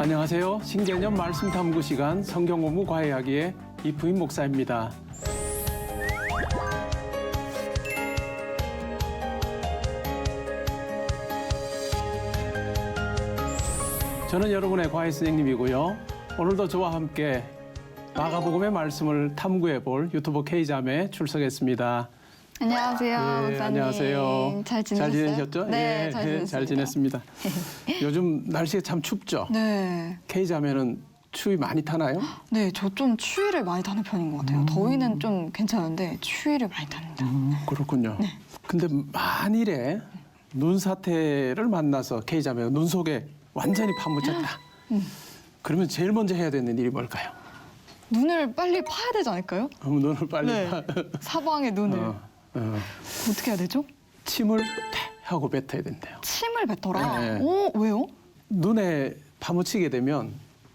안녕하세요. 신개념 말씀 탐구 시간 성경 공부 과외하기의 이부임 목사입니다. 저는 여러분의 과외 선생님이고요. 오늘도 저와 함께 마가복음의 말씀을 탐구해 볼 유튜브 K자매 출석했습니다. 안녕하세요, 목사님. 안녕하세요. 잘 지내셨어요? 잘 지내셨죠? 네, 잘 지냈습니다. 요즘 날씨가 참 춥죠? 네. K자매는 추위 많이 타나요? 네, 저 좀 추위를 많이 타는 편인 것 같아요. 더위는 좀 괜찮은데 추위를 많이 탑니다. 그렇군요. 네. 근데 만일에 눈사태를 만나서 K자매가 눈 속에 완전히 파묻혔다. 그러면 제일 먼저 해야 되는 일이 뭘까요? 눈을 빨리 파야 되지 않을까요? 눈을 빨리 네. 사방에 눈을. 어떻게 해야 되죠? 침을 태 하고 뱉어야 된대요. 침을 뱉어라? 네. 오, 왜요? 눈에 파묻히게 되면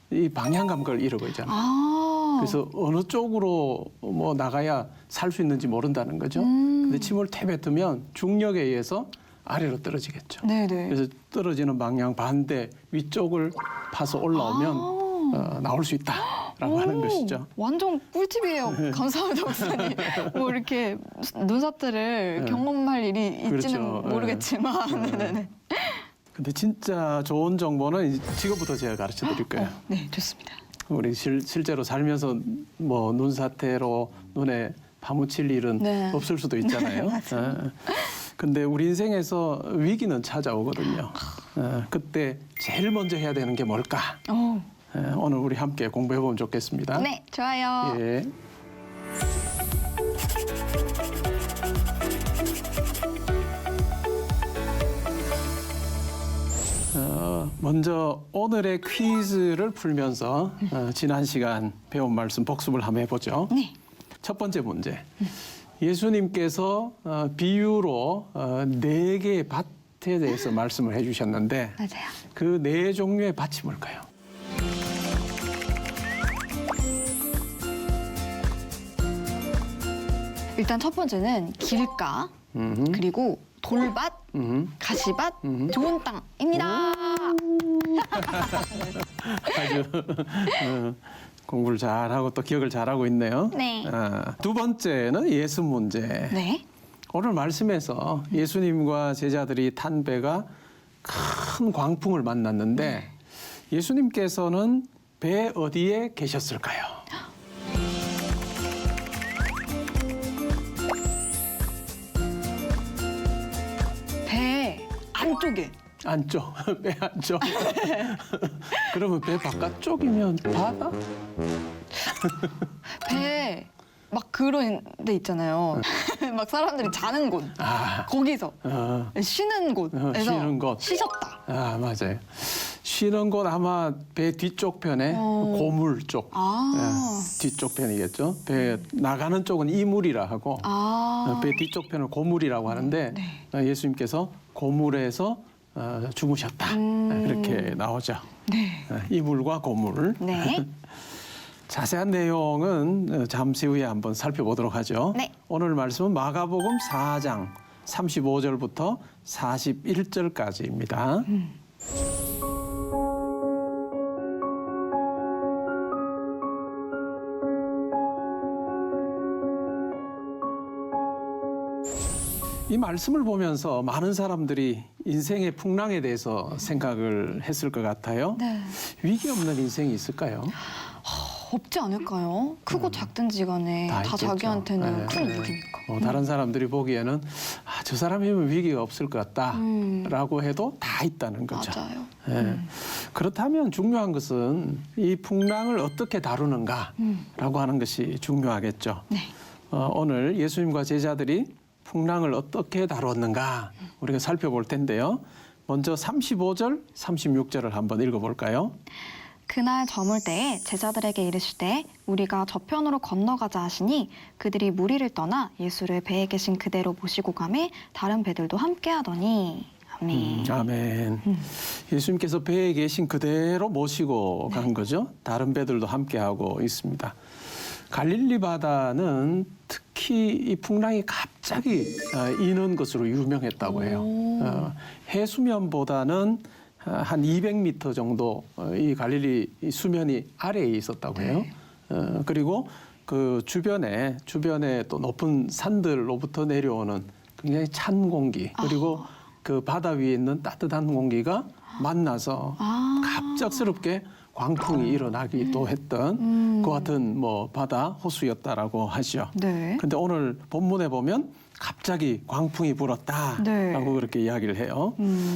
이 방향 감각을 잃어버리잖아요. 아. 그래서 어느 쪽으로 뭐 나가야 살 수 있는지 모른다는 거죠. 근데 침을 태 뱉으면 중력에 의해서 아래로 떨어지겠죠. 네네. 그래서 떨어지는 방향 반대 위쪽을 파서 올라오면 나올 수 있다라고 하는 것이죠. 완전 꿀팁이에요. 감사합니다, 목사님. 뭐 이렇게 눈사태를 경험할 일이 있지는 그렇죠. 모르겠지만. 네네네. 근데 진짜 좋은 정보는 지금부터 제가 가르쳐 드릴 거예요. 네, 좋습니다. 우리 실제로 살면서 뭐 눈사태로 눈에 파묻힐 일은 네. 없을 수도 있잖아요. 근데 우리 인생에서 위기는 찾아오거든요. 그때 제일 먼저 해야 되는 게 뭘까? 오늘 우리 함께 공부해 보면 좋겠습니다. 네, 좋아요. 예. 먼저 오늘의 퀴즈를 풀면서 지난 시간 배운 말씀 복습을 한번 해보죠. 네. 첫 번째 문제. 예수님께서 비유로 4개의 밭에 대해서 말씀을 해주셨는데 맞아요. 그 4종류의 밭이 뭘까요? 일단 첫 번째는 길가, 그리고 돌밭, 가시밭, 좋은 땅입니다. 아주 공부를 잘하고 또 기억을 잘하고 있네요. 네. 두 번째는 예수 문제. 네. 오늘 말씀에서 예수님과 제자들이 탄 배가 큰 광풍을 만났는데 예수님께서는 배 어디에 계셨을까요? 배 안쪽에. 안쪽, 배 안쪽. 그러면 배 바깥쪽이면 바다? 배 막 그런 데 있잖아요. 막 사람들이 자는 곳. 거기서 쉬는 곳에서 쉬는 곳. 쉬셨다. 맞아요. 쉬는 곳 아마 배 뒤쪽 편에 고물 쪽. 뒤쪽 편이겠죠. 배 나가는 쪽은 이물이라 하고 배 뒤쪽 편을 고물이라고 하는데 예수님께서 고물에서 주무셨다. 그렇게 나오죠. 네. 이물과 고물. 네. 자세한 내용은 잠시 후에 한번 살펴보도록 하죠. 네. 오늘 말씀은 마가복음 4장 35절부터 41절까지입니다. 이 말씀을 보면서 많은 사람들이 인생의 풍랑에 대해서 생각을 했을 것 같아요. 네. 위기 없는 인생이 있을까요? 없지 않을까요? 크고 작든지 간에 다 있겠죠. 자기한테는 큰 위기니까. 다른 사람들이 보기에는 저 사람이면 위기가 없을 것 같다라고 해도 다 있다는 거죠. 맞아요. 그렇다면 중요한 것은 이 풍랑을 어떻게 다루는가라고 하는 것이 중요하겠죠. 네. 오늘 예수님과 제자들이 풍랑을 어떻게 다루었는가 우리가 살펴볼 텐데요. 먼저 35절, 36절을 한번 읽어볼까요? 그날 저물 때에 제자들에게 이르시되 우리가 저편으로 건너가자 하시니 그들이 무리를 떠나 예수를 배에 계신 그대로 모시고 가매 다른 배들도 함께 하더니 아멘. 아멘. 예수님께서 배에 계신 그대로 모시고 간 거죠. 다른 배들도 함께하고 있습니다. 갈릴리 바다는 특히 이 풍랑이 갑자기 이는 것으로 유명했다고 해요. 해수면보다는 한 200m 정도 이 갈릴리 이 수면이 아래에 있었다고 해요. 그리고 그 주변에 또 높은 산들로부터 내려오는 굉장히 찬 공기 그리고 그 바다 위에 있는 따뜻한 공기가 만나서 갑작스럽게 광풍이 일어나기도 했던 그 같은 뭐 바다 호수였다라고 하죠. 네. 근데 오늘 본문에 보면 갑자기 광풍이 불었다라고 네. 그렇게 이야기를 해요.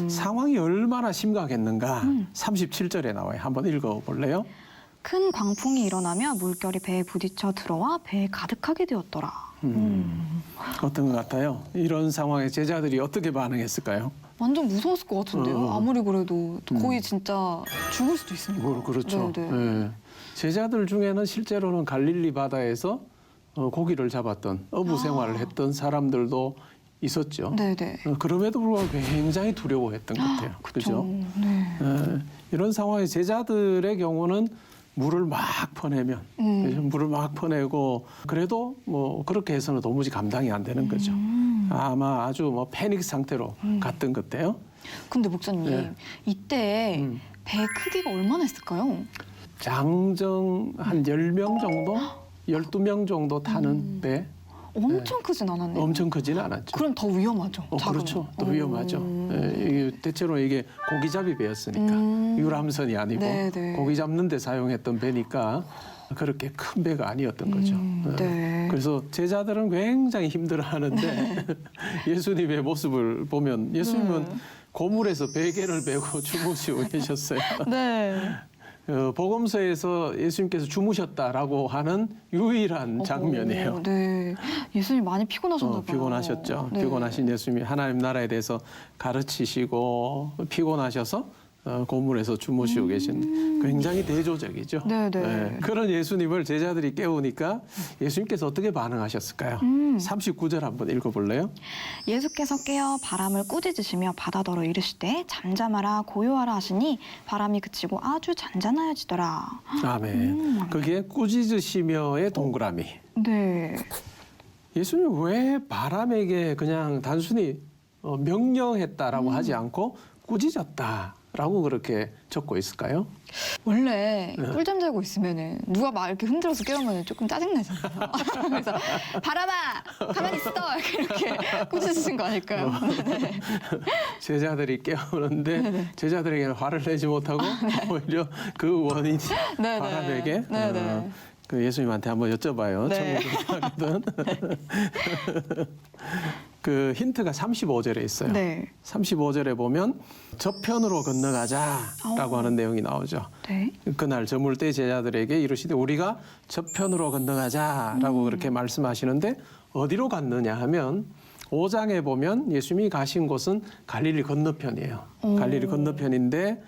상황이 얼마나 심각했는가 37절에 나와요. 한번 읽어볼래요? 큰 광풍이 일어나며 물결이 배에 부딪혀 들어와 배에 가득하게 되었더라. 어떤 것 같아요? 이런 상황에 제자들이 어떻게 반응했을까요? 완전 무서웠을 것 같은데요. 아무리 그래도 거의 진짜 죽을 수도 있으니까. 그렇죠. 네, 네. 예. 제자들 중에는 실제로는 갈릴리 바다에서 고기를 잡았던 어부 생활을 했던 사람들도 있었죠. 네네. 그럼에도 불구하고 굉장히 두려워했던 것 같아요. 그렇죠? 네. 이런 상황에 제자들의 경우는 물을 막 퍼내면 그죠? 물을 막 퍼내고 그래도 뭐 그렇게 해서는 도무지 감당이 안 되는 거죠. 아마 아주 뭐 패닉 상태로 갔던 것 같아요. 근데 목사님, 네. 이때 배 크기가 얼마나 했을까요? 장정 한 10명 정도? 12명 정도 타는 배? 엄청 크진 않았네요. 엄청 크지는 않았죠. 그럼 더 위험하죠. 작으면. 그렇죠. 또 위험하죠. 대체로 이게 고기잡이 배였으니까 유람선이 아니고 네네. 고기 잡는 데 사용했던 배니까 그렇게 큰 배가 아니었던 거죠. 네. 그래서 제자들은 굉장히 힘들어하는데 예수님의 모습을 보면 예수님은 고물에서 베개를 메고 주무시고 계셨어요. 네. 복음서에서 예수님께서 주무셨다라고 하는 유일한 장면이에요. 네. 예수님 많이 피곤하셨나 봐요. 피곤하셨죠. 네. 피곤하신 예수님이 하나님 나라에 대해서 가르치시고 피곤하셔서 고물에서 주무시고 계신 굉장히 대조적이죠. 네네. 그런 예수님을 제자들이 깨우니까 예수님께서 어떻게 반응하셨을까요? 39절 한번 읽어볼래요? 예수께서 깨어 바람을 꾸짖으시며 바다더러 이르시되 잠잠하라 고요하라 하시니 바람이 그치고 아주 잔잔하여지더라. 아멘. 그게 꾸짖으시며의 동그라미. 네. 예수님 왜 바람에게 그냥 단순히 명령했다라고 하지 않고 꾸짖었다라고 그렇게 적고 있을까요? 원래 꿀잠 자고 있으면은 누가 막 이렇게 흔들어서 깨우면 조금 짜증나잖아요. 그래서 바람아 가만히 있어 이렇게 꾸짖으신 거 아닐까요? 네. 제자들이 깨우는데 제자들에게 화를 내지 못하고 오히려 그 원인이 네네. 바람에게 네네. 그 예수님한테 한번 여쭤봐요. 네. 하거든. 그 힌트가 35절에 있어요. 네. 35절에 보면 저편으로 건너가자라고 하는 내용이 나오죠. 네. 그날 저물 때 제자들에게 이르시되 우리가 저편으로 건너가자라고 그렇게 말씀하시는데 어디로 갔느냐 하면 5장에 보면 예수님이 가신 곳은 갈릴리 건너편이에요. 갈릴리 건너편인데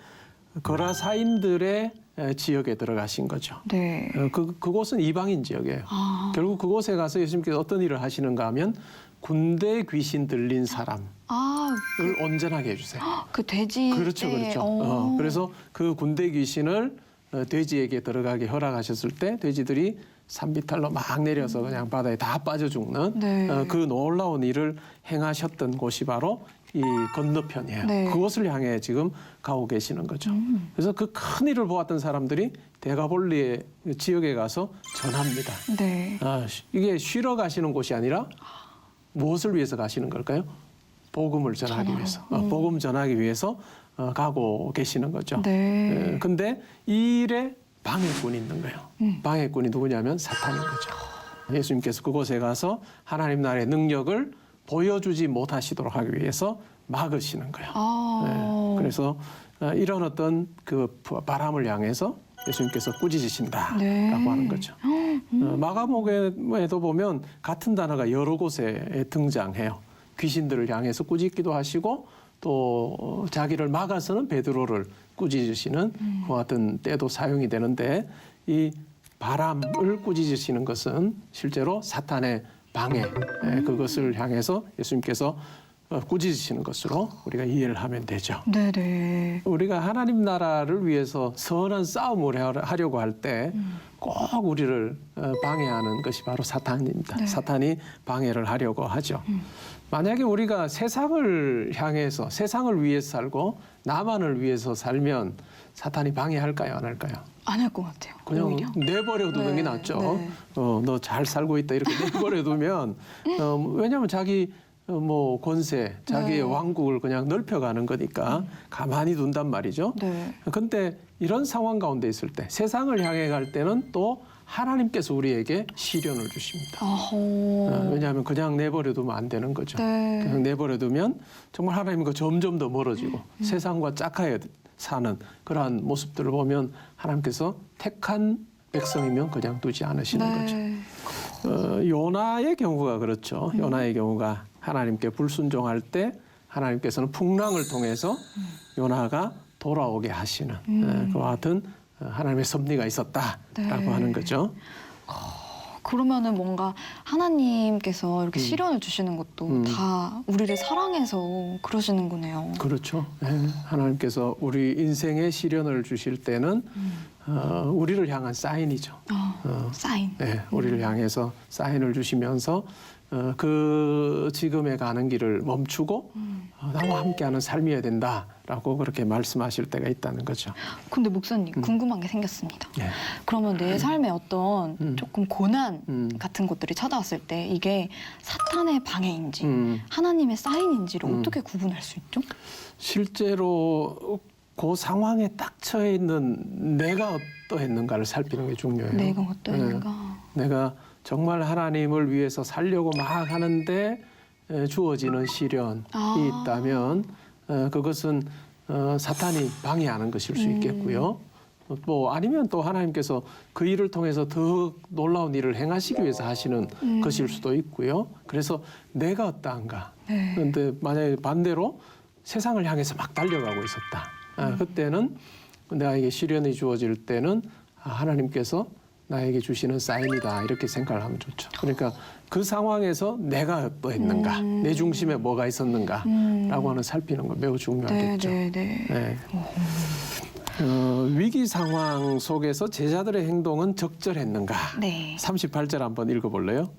거라사인들의 지역에 들어가신 거죠. 네. 그곳은 이방인 지역이에요. 아. 결국 그곳에 가서 예수님께서 어떤 일을 하시는가 하면 군대 귀신 들린 사람을 아, 온전하게 해주세요. 그 돼지. 그렇죠, 그렇죠. 그래서 그 군대 귀신을 돼지에게 들어가게 허락하셨을 때 돼지들이 산비탈로 막 내려서 그냥 바다에 다 빠져 죽는 네. 그 놀라운 일을 행하셨던 곳이 바로 이 건너편이에요. 네. 그곳을 향해 지금 가고 계시는 거죠. 그래서 그 큰 일을 보았던 사람들이 대가볼리의 지역에 가서 전합니다. 네. 이게 쉬러 가시는 곳이 아니라 무엇을 위해서 가시는 걸까요? 복음을 전하기 위해서. 복음 전하기 위해서 가고 계시는 거죠. 네. 근데 이 일에 방해꾼이 있는 거예요. 방해꾼이 누구냐면 사탄인 거죠. 예수님께서 그곳에 가서 하나님 나라의 능력을 보여주지 못하시도록 하기 위해서 막으시는 거예요. 아. 그래서 이런 어떤 그 바람을 향해서 예수님께서 꾸짖으신다라고 네. 하는 거죠. 마가복음에도 보면 같은 단어가 여러 곳에 등장해요. 귀신들을 향해서 꾸짖기도 하시고 또 자기를 막아서는 베드로를 꾸짖으시는 그 같은 때도 사용이 되는데 이 바람을 꾸짖으시는 것은 실제로 사탄의 방해 그것을 향해서 예수님께서 꾸짖으시는 것으로 우리가 이해를 하면 되죠. 네네. 우리가 하나님 나라를 위해서 선한 싸움을 하려고 할 때 꼭 우리를 방해하는 것이 바로 사탄입니다. 네. 사탄이 방해를 하려고 하죠. 만약에 우리가 세상을 향해서 세상을 위해서 살고 나만을 위해서 살면 사탄이 방해할까요? 안 할까요? 안 할 것 같아요. 그냥 오히려. 내버려 두는 게 네, 낫죠. 네. 너 잘 살고 있다 이렇게 내버려 두면 왜냐하면 자기 권세, 자기의 네. 왕국을 그냥 넓혀가는 거니까 가만히 둔단 말이죠. 네. 그런데 이런 상황 가운데 있을 때 세상을 향해 갈 때는 또 하나님께서 우리에게 시련을 주십니다. 왜냐하면 그냥 내버려 두면 안 되는 거죠. 네. 그냥 내버려 두면 정말 하나님과 점점 더 멀어지고 세상과 짝하여 사는 그러한 모습들을 보면 하나님께서 택한 백성이면 그냥 두지 않으시는 거죠. 요나의 경우가 그렇죠. 요나의 경우가 하나님께 불순종할 때 하나님께서는 풍랑을 통해서 요나가 돌아오게 하시는 그와 같은 하나님의 섭리가 있었다라고 네. 하는 거죠. 그러면은 뭔가 하나님께서 이렇게 시련을 주시는 것도 다 우리를 사랑해서 그러시는 거네요. 그렇죠. 하나님께서 우리 인생에 시련을 주실 때는 우리를 향한 사인이죠. 사인. 네, 우리를 향해서 사인을 주시면서 그 지금에 가는 길을 멈추고 나와 함께하는 삶이어야 된다라고 그렇게 말씀하실 때가 있다는 거죠. 근데 목사님 궁금한 게 생겼습니다. 네. 그러면 내 삶에 어떤 조금 고난 같은 것들이 찾아왔을 때 이게 사탄의 방해인지 하나님의 사인인지를 어떻게 구분할 수 있죠? 실제로 그 상황에 딱 처해 있는 내가 어떠했는가를 살피는 게 중요해요. 내가 어떠했는가? 내가 정말 하나님을 위해서 살려고 막 하는데 주어지는 시련이 있다면 그것은 것이 방해하는 것일 수 있겠고요. 아니면 또 하나님께서 그 일을 통해서 더 놀라운 일을 행하시기 위해서 하시는 것일 수도 있고요. 그래서 내가 어떠한가. 네. 그런데 만약에 반대로 세상을 향해서 막 달려가고 있었다. 그때는 나에게 시련이 주어질 때는 하나님께서 나에게 주시는 사인이다 이렇게 생각을 하면 좋죠. 그러니까 그 상황에서 내가 어떠했는가, 내 중심에 뭐가 있었는가라고 하는 살피는 건 매우 중요하겠죠. 네. 위기 상황 속에서 제자들의 행동은 적절했는가? 네. 38절 한번 읽어볼래요?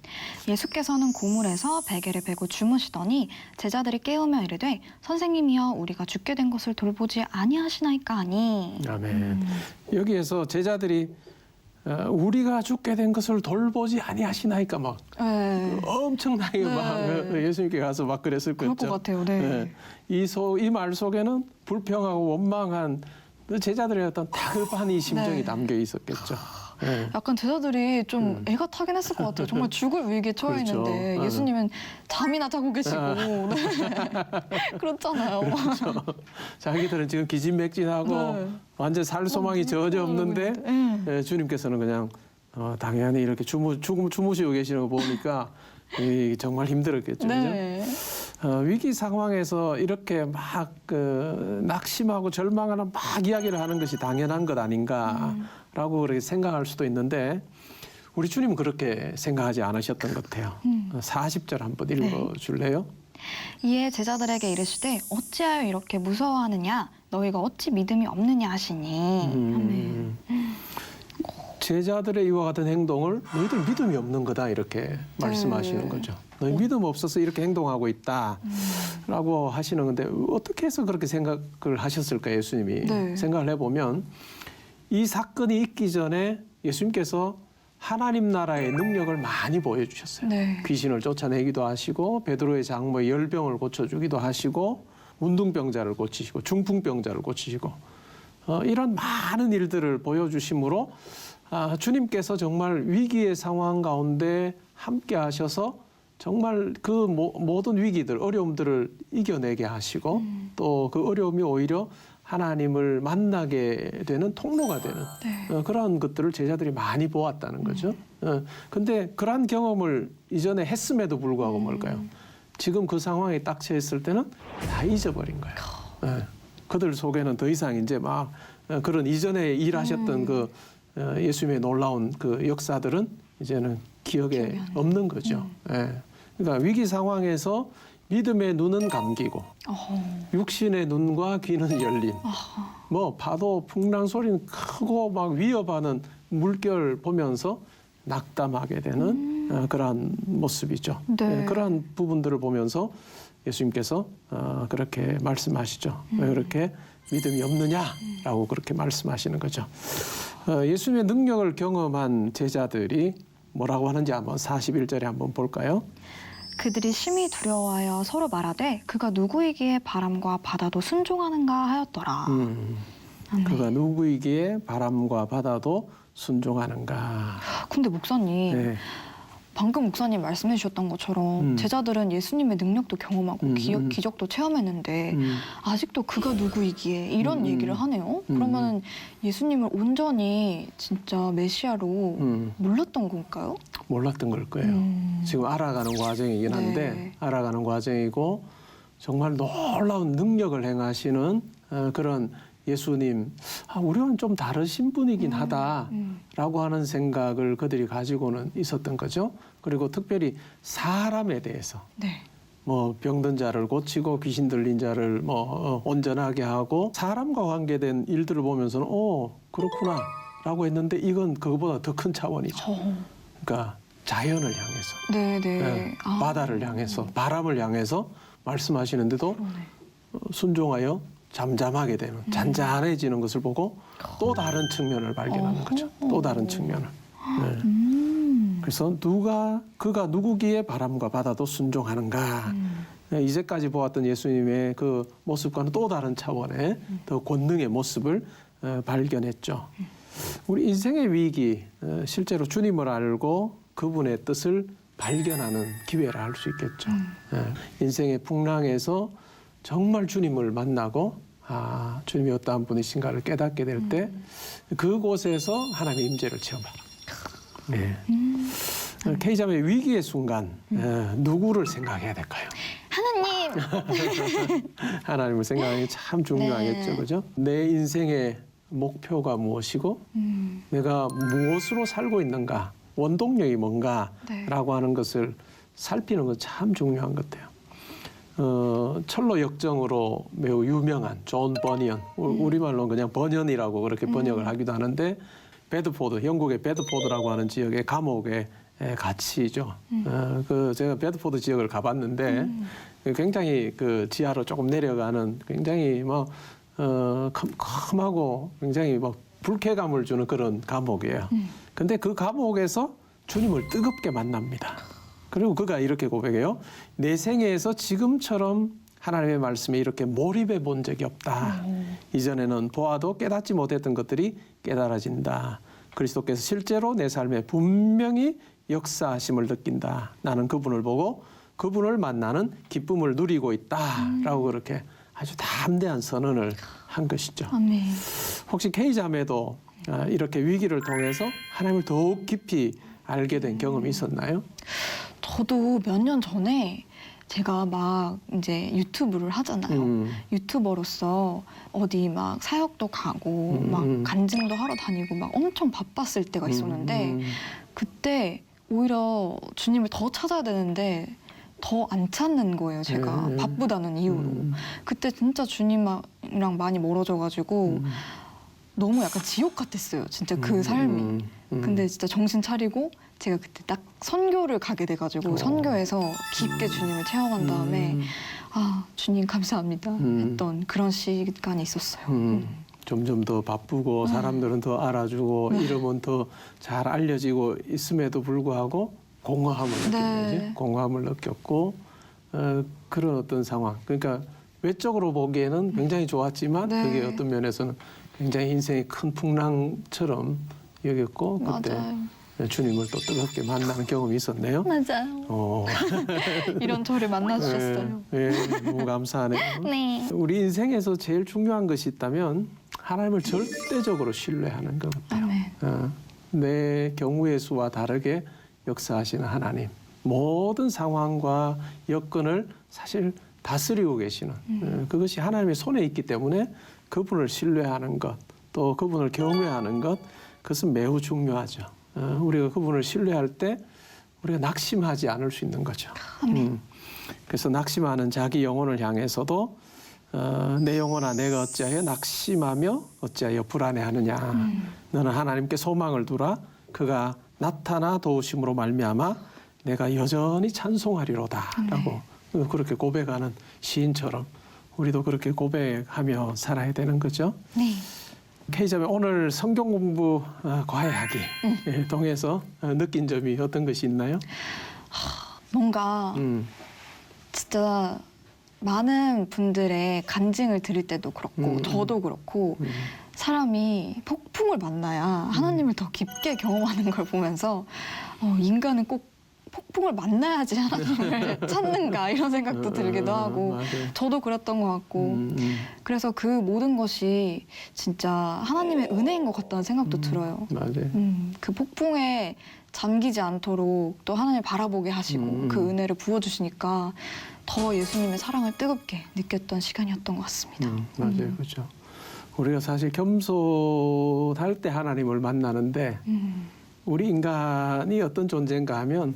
예수께서는 고물에서 베개를 베고 주무시더니 제자들이 깨우며 이르되 선생님이여 우리가 죽게 된 것을 돌보지 아니하시나이까 하니. 아멘. 여기에서 제자들이 우리가 죽게 된 것을 돌보지 아니하시나이까 막 엄청나게 막 예수님께 가서 막 그랬을 거죠. 그럴 것 같아요. 네. 이 말 속에는 불평하고 원망한 제자들의 어떤 다급한 이 심정이 담겨 있었겠죠. 네. 약간 제자들이 좀 애가 타긴 했을 것 같아요. 정말 죽을 위기에 처해 그렇죠. 있는데 예수님은 잠이나 자고 계시고 네. 그렇잖아요. 그렇죠. 자기들은 지금 기진맥진하고 완전 살 소망이 전혀 없는데 주님께서는 그냥 당연히 이렇게 주무시고 계시는 거 보니까 정말 힘들었겠죠. 네. 위기 상황에서 이렇게 막 낙심하고 절망하는 막 이야기를 하는 것이 당연한 것 아닌가라고 그렇게 생각할 수도 있는데 우리 주님은 그렇게 생각하지 않으셨던 것 같아요. 40절 한번 읽어줄래요? 이에 제자들에게 이르시되 어찌하여 이렇게 무서워하느냐 너희가 어찌 믿음이 없느냐 하시니. 제자들의 이와 같은 행동을 너희들 믿음이 없는 거다 이렇게 말씀하시는 거죠. 너희 믿음 없어서 이렇게 행동하고 있다라고 하시는 건데 어떻게 해서 그렇게 생각을 하셨을까 예수님이 생각을 해보면 이 사건이 있기 전에 예수님께서 하나님 나라의 능력을 많이 보여주셨어요. 귀신을 쫓아내기도 하시고 베드로의 장모의 열병을 고쳐주기도 하시고 문둥병자를 고치시고 중풍병자를 고치시고 이런 많은 일들을 보여주심으로 주님께서 정말 위기의 상황 가운데 함께 하셔서 정말 그 모든 위기들, 어려움들을 이겨내게 하시고 또 그 어려움이 오히려 하나님을 만나게 되는 통로가 되는 그런 것들을 제자들이 많이 보았다는 거죠. 근데 그러한 경험을 이전에 했음에도 불구하고 뭘까요? 지금 그 상황에 딱 처했을 때는 다 잊어버린 거예요. 그들 속에는 더 이상 이제 막 그런 이전에 일하셨던 그 예수님의 놀라운 그 역사들은 이제는 기억에 없는 거죠. 그러니까 위기 상황에서 믿음의 눈은 감기고 육신의 눈과 귀는 열린. 뭐 파도 풍랑 소리는 크고 막 위협하는 물결 보면서 낙담하게 되는 그러한 모습이죠. 네. 그러한 부분들을 보면서 예수님께서 그렇게 말씀하시죠. 왜 그렇게 믿음이 없느냐라고 그렇게 말씀하시는 거죠. 예수님의 능력을 경험한 제자들이 뭐라고 하는지 한번 41절에 한번 볼까요? 그들이 심히 두려워하여 서로 말하되 그가 누구이기에 바람과 바다도 순종하는가 하였더라. 아멘. 그가 누구이기에 바람과 바다도 순종하는가. 근데 목사님, 네. 방금 목사님 말씀해 주셨던 것처럼 제자들은 예수님의 능력도 경험하고 기적도 체험했는데 아직도 그가 누구이기에 이런 얘기를 하네요. 그러면 예수님을 온전히 진짜 메시아로 몰랐던 건가요? 몰랐던 걸 거예요. 지금 알아가는 과정이긴 한데 네. 알아가는 과정이고 정말 놀라운 능력을 행하시는 그런 예수님, 우리와는 좀 다르신 분이긴 하다라고 하는 생각을 그들이 가지고는 있었던 거죠. 그리고 특별히 사람에 대해서 네. 뭐 병든 자를 고치고 귀신 들린 자를 뭐 온전하게 하고 사람과 관계된 일들을 보면서는 그렇구나라고 했는데 이건 그거보다 더 큰 차원이죠. 그러니까 자연을 향해서, 네네. 바다를 향해서, 바람을 향해서 말씀하시는데도 순종하여 잠잠하게 되는, 잔잔해지는 것을 보고 또 다른 측면을 발견하는 거죠. 또 다른 측면을. 네. 그래서 그가 누구기에 바람과 바다도 순종하는가. 이제까지 보았던 예수님의 그 모습과는 또 다른 차원의 더 권능의 모습을 발견했죠. 우리 인생의 위기, 실제로 주님을 알고 그분의 뜻을 발견하는 기회라 할 수 있겠죠. 인생의 풍랑에서 정말 주님을 만나고 주님이 어떠한 분이신가를 깨닫게 될 때 그곳에서 하나님의 임재를 체험하라. 네. K자매의 위기의 순간 누구를 생각해야 될까요? 하나님! 하나님을 생각하는 게 참 중요하겠죠. 네. 그죠? 내 인생의 목표가 무엇이고 내가 무엇으로 살고 있는가, 원동력이 뭔가라고 하는 것을 살피는 건 참 중요한 것 같아요. 철로 역정으로 매우 유명한 존 버니언, 우리말로는 그냥 버니언이라고 그렇게 번역을 하기도 하는데 베드포드, 영국의 베드포드라고 하는 지역의 감옥에 갇히죠. 제가 베드포드 지역을 가봤는데 굉장히 그 지하로 조금 내려가는 굉장히 컴컴하고 굉장히 불쾌감을 주는 그런 감옥이에요. 근데 그 감옥에서 주님을 뜨겁게 만납니다. 그리고 그가 이렇게 고백해요. 내 생애에서 지금처럼 하나님의 말씀에 이렇게 몰입해 본 적이 없다. 이전에는 보아도 깨닫지 못했던 것들이 깨달아진다. 그리스도께서 실제로 내 삶에 분명히 역사하심을 느낀다. 나는 그분을 보고 그분을 만나는 기쁨을 누리고 있다라고 그렇게 아주 담대한 선언을 한 것이죠. 아멘. 혹시 K자매도 이렇게 위기를 통해서 하나님을 더욱 깊이 알게 된 경험이 있었나요? 저도 몇 년 전에 제가 막 이제 유튜브를 하잖아요. 유튜버로서 어디 막 사역도 가고 막 간증도 하러 다니고 막 엄청 바빴을 때가 있었는데 그때 오히려 주님을 더 찾아야 되는데 더 안 찾는 거예요. 제가 바쁘다는 이유로. 그때 진짜 주님이랑 많이 멀어져가지고 너무 약간 지옥 같았어요. 진짜 그 삶이. 근데 진짜 정신 차리고 제가 그때 딱 선교를 가게 돼가지고 선교에서 깊게 주님을 체험한 다음에 주님 감사합니다 했던 그런 시간이 있었어요. 점점 더 바쁘고 사람들은 더 알아주고 이름은 더 잘 알려지고 있음에도 불구하고 공허함을 느끼는 거지. 공허함을 느꼈고 그런 어떤 상황. 그러니까 외적으로 보기에는 굉장히 좋았지만 그게 어떤 면에서는 굉장히 인생의 큰 풍랑처럼 여겼고 그때 맞아요. 주님을 또 뜨겁게 만나는 경험이 있었네요. 맞아요. 이런 저를 만나주셨어요. 너무 감사하네요. 네. 우리 인생에서 제일 중요한 것이 있다면 하나님을 절대적으로 신뢰하는 것 같아요. 아멘. 내 경우의 수와 다르게 역사하시는 하나님. 모든 상황과 여건을 사실 다스리고 계시는 그것이 하나님의 손에 있기 때문에 그분을 신뢰하는 것, 또 그분을 경외하는 것, 그것은 매우 중요하죠. 우리가 그분을 신뢰할 때 우리가 낙심하지 않을 수 있는 거죠. 그래서 낙심하는 자기 영혼을 향해서도 내 영혼아 내가 어찌하여 낙심하며 어찌하여 불안해하느냐. 너는 하나님께 소망을 두라. 그가 나타나 도우심으로 말미암아 내가 여전히 찬송하리로다라고 그렇게 고백하는 시인처럼 우리도 그렇게 고백하며 살아야 되는 거죠. 네. K자매 오늘 성경 공부 과외하기 통해서 느낀 점이 어떤 것이 있나요? 뭔가 진짜 많은 분들의 간증을 들을 때도 그렇고 저도 그렇고 사람이 폭풍을 만나야 하나님을 더 깊게 경험하는 걸 보면서 인간은 꼭 폭풍을 만나야지 하나님을 찾는가 이런 생각도 들기도 하고 맞아요. 저도 그랬던 것 같고 그래서 그 모든 것이 진짜 하나님의 은혜인 것 같다는 생각도 들어요. 맞아요. 그 폭풍에 잠기지 않도록 또 하나님을 바라보게 하시고 그 은혜를 부어주시니까 더 예수님의 사랑을 뜨겁게 느꼈던 시간이었던 것 같습니다. 맞아요. 그렇죠. 우리가 사실 겸손할 때 하나님을 만나는데 우리 인간이 어떤 존재인가 하면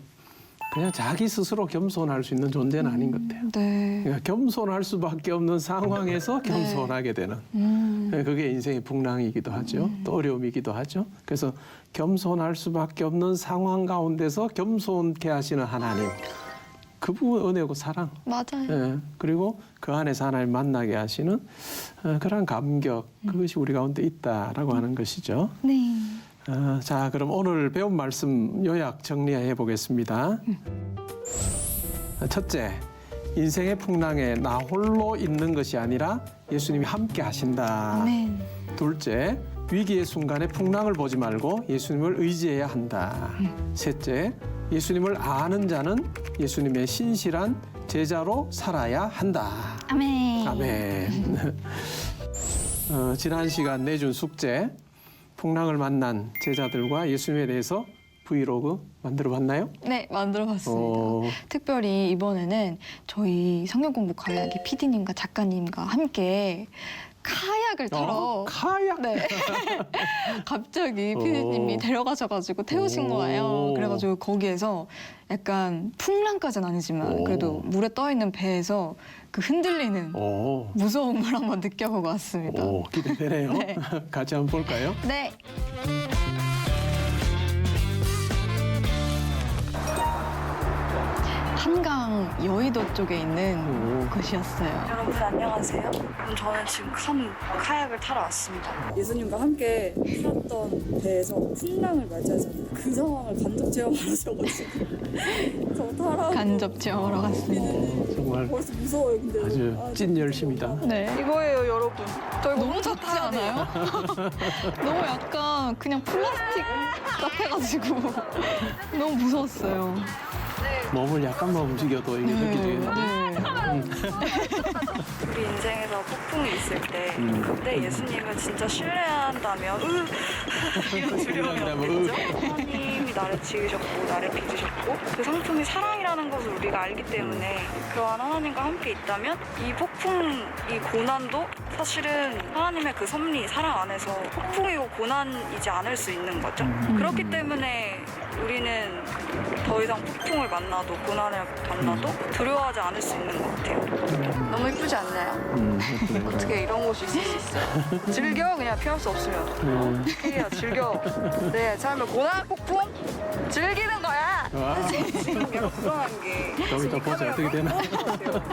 그냥 자기 스스로 겸손할 수 있는 존재는 아닌 것 같아요. 네. 그러니까 겸손할 수밖에 없는 상황에서 겸손하게 되는 그게 인생의 풍랑이기도 하죠. 또 어려움이기도 하죠. 그래서 겸손할 수밖에 없는 상황 가운데서 겸손케 하시는 하나님. 그 부분 은혜고 사랑. 맞아요. 예, 그리고 그 안에서 하나님 만나게 하시는 그런 감격. 그것이 우리 가운데 있다라고 하는 것이죠. 네. 자, 그럼 오늘 배운 말씀 요약 정리해 보겠습니다. 첫째, 인생의 풍랑에 나 홀로 있는 것이 아니라 예수님이 함께 하신다. 아멘. 둘째, 위기의 순간에 풍랑을 보지 말고 예수님을 의지해야 한다. 셋째, 예수님을 아는 자는 예수님의 신실한 제자로 살아야 한다. 아멘. 아멘. 지난 시간 내준 숙제, 풍랑을 만난 제자들과 예수님에 대해서 브이로그 만들어봤나요? 네, 만들어봤습니다. 오. 특별히 이번에는 저희 성경공부 과외하기 PD님과 작가님과 함께 카약을 타러 카약? 네. 갑자기 PD님이 데려가셔가지고 태우신 거예요. 그래가지고 거기에서 약간 풍랑까지는 아니지만 그래도 물에 떠있는 배에서 그 흔들리는 무서움을 한번 느껴보고 왔습니다. 오, 기대되네요. 네. 같이 한번 볼까요? 네. 한강 여의도 쪽에 있는 곳이었어요. 여러분 안녕하세요. 그럼 저는 지금 큰 카약을 타러 왔습니다. 예수님과 함께 탔던 배에서 풍랑을 맞이하잖아요. 그 상황을 간접 체험하셔가지고 저 타라고 간접 체험하러 갔습니다. 정말 벌써 무서워요. 근데 아주 찐 열심이다. 네. 이거예요, 여러분. 저희 너무 작지 않아요? 너무 약간 그냥 플라스틱 같아가지고 너무 무서웠어요. 몸을 약간만 움직여도 이게 느껴지겠네요. 우리 인생에서 폭풍이 있을 때 그때 예수님을 진짜 신뢰한다면 이런 두려움이 없겠죠? 하나님이 나를 지으셨고 나를 빚으셨고 그 상품이 사랑이라는 것을 우리가 알기 때문에 그러한 하나님과 함께 있다면 이 폭풍, 이 고난도 사실은 하나님의 그 섭리, 사랑 안에서 폭풍이고 고난이지 않을 수 있는 거죠. 그렇기 때문에 우리는 더 이상 폭풍을 만나도 고난을 만나도 두려워하지 않을 수 있는 것 같아요. 너무 예쁘지 않나요? 어떻게 이런 곳이 있을 수 있어요? 즐겨 그냥 피할 수 없으면 해요. 즐겨. 내 삶의 고난 폭풍 즐기는 거야. 지금 약간 불안한 게 좀 이따 보자 어떻게 되나.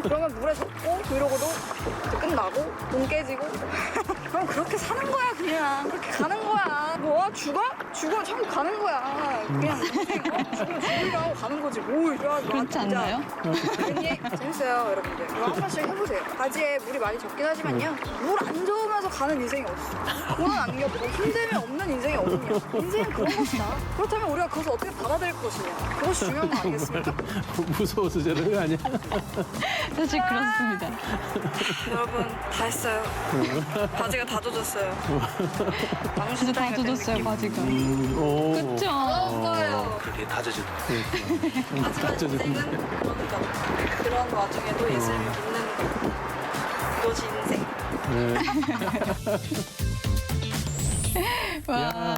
그러면 물에 젖고 그러고도 이제 끝나고 돈 깨지고 그럼 그렇게 사는 거야. 그냥 그렇게 가는 거야. 뭐 죽어? 죽으면 천국 가는 거야. 그냥 인생 죽으면 죽으려고 가는 거지. 뭘 그렇지 않나요? 아니, 재밌어요, 여러분들. 이거 한 번씩 해보세요. 바지에 물이 많이 적긴 하지만요. 물 안 좋으면서 가는 인생이 어딨어. 고난 안 겪고 힘듦이 없는 인생이 어딨냐. 인생은 그런 것이다. 그렇다면 우리가 그것을 어떻게 받아들일 것이냐. 그것이 중요한 거 아니겠습니까? 무서워서 저런 거 아니야? 사실 그렇습니다. 여러분, 다 했어요. 바지가 다 젖었어요. 진짜 다 젖었어요, 바지가. 오. 그쵸? 없어요. 그게 다 젖은 하지만 인생은 그런 와중에도 예수님을 믿는 것. 이것이 인생. 와,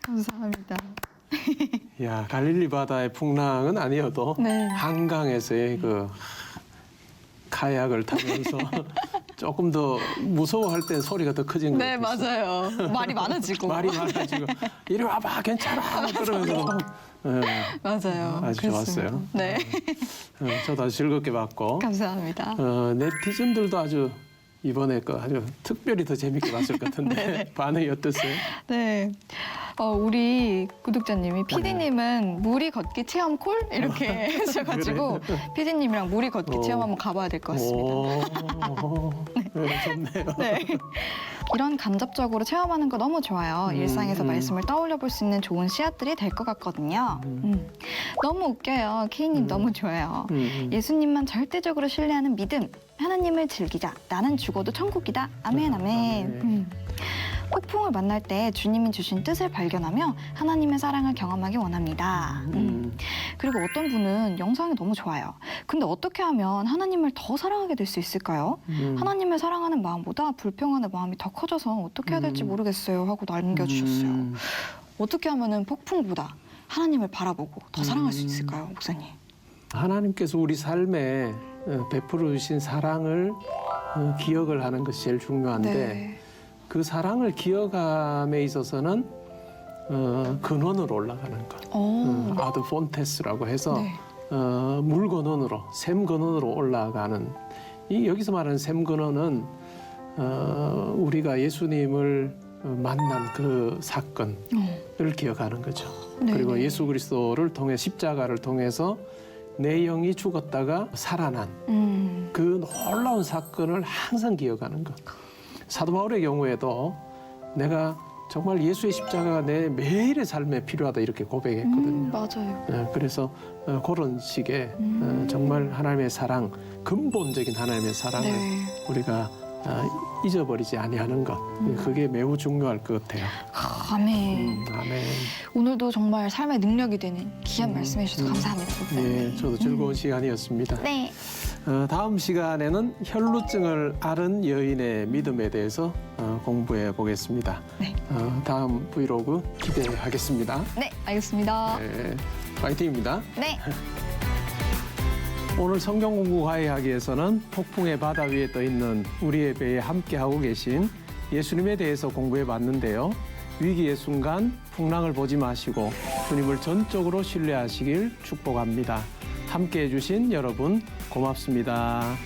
감사합니다. 야, 갈릴리 바다의 풍랑은 아니어도 네. 한강에서의 그 카약을 타면서 조금 더 무서워할 땐 소리가 더 커진 것 네, 같아요. 맞아요. 말이 많아지고. 말이 많아지고 이리 와봐 괜찮아 그러면서 맞아요. 아주 그렇습니다. 좋았어요. 네, 저도 아주 즐겁게 봤고 감사합니다. 네티즌들도 아주 이번에 거 아주 특별히 더 재밌게 봤을 것 같은데 반응이 어땠어요? 네. 우리 구독자님이 PD님은 무리 걷기 체험 콜 이렇게 해주셔가지고 PD님이랑 무리 걷기 체험 한번 가봐야 될 것 같습니다. 좋네요. 네. 이런 간접적으로 체험하는 거 너무 좋아요. 일상에서 말씀을 떠올려 볼 수 있는 좋은 씨앗들이 될 것 같거든요. 너무 웃겨요. K님 너무 좋아요. 예수님만 절대적으로 신뢰하는 믿음. 하나님을 즐기자. 나는 죽어도 천국이다. 아멘, 아멘. 폭풍을 만날 때 주님이 주신 뜻을 발견하며 하나님의 사랑을 경험하기 원합니다. 그리고 어떤 분은 영상이 너무 좋아요. 근데 어떻게 하면 하나님을 더 사랑하게 될 수 있을까요? 하나님을 사랑하는 마음보다 불평하는 마음이 더 커져서 어떻게 해야 될지 모르겠어요 하고 남겨주셨어요. 어떻게 하면 폭풍보다 하나님을 바라보고 더 사랑할 수 있을까요, 목사님? 하나님께서 우리 삶에 베풀어 주신 사랑을 기억을 하는 것이 제일 중요한데 네. 그 사랑을 기억함에 있어서는 근원으로 올라가는 것. 아드 폰테스라고 해서 네. 물 근원으로, 샘 근원으로 올라가는 이 여기서 말하는 샘 근원은 우리가 예수님을 만난 그 사건을 기억하는 거죠. 네, 그리고 네. 예수 그리스도를 통해 십자가를 통해서 내 영이 죽었다가 살아난 그 놀라운 사건을 항상 기억하는 것. 사도 바울의 경우에도 내가 정말 예수의 십자가가 내 매일의 삶에 필요하다 이렇게 고백했거든요. 맞아요. 그래서 그런 식의 정말 하나님의 사랑, 근본적인 하나님의 사랑을 네. 우리가 잊어버리지 아니하는 것. 그게 매우 중요할 것 같아요. 아멘. 아멘. 오늘도 정말 삶의 능력이 되는 귀한 말씀해 주셔서 감사합니다, 목사님. 예, 저도 즐거운 시간이었습니다. 네. 다음 시간에는 혈루증을 앓은 여인의 믿음에 대해서 공부해 보겠습니다. 네. 다음 브이로그 기대하겠습니다. 네, 알겠습니다. 네, 파이팅입니다. 네. 오늘 성경 공부 화해하기에서는 폭풍의 바다 위에 떠 있는 우리의 배에 함께하고 계신 예수님에 대해서 공부해 봤는데요. 위기의 순간 풍랑을 보지 마시고 주님을 전적으로 신뢰하시길 축복합니다. 함께해 주신 여러분 고맙습니다.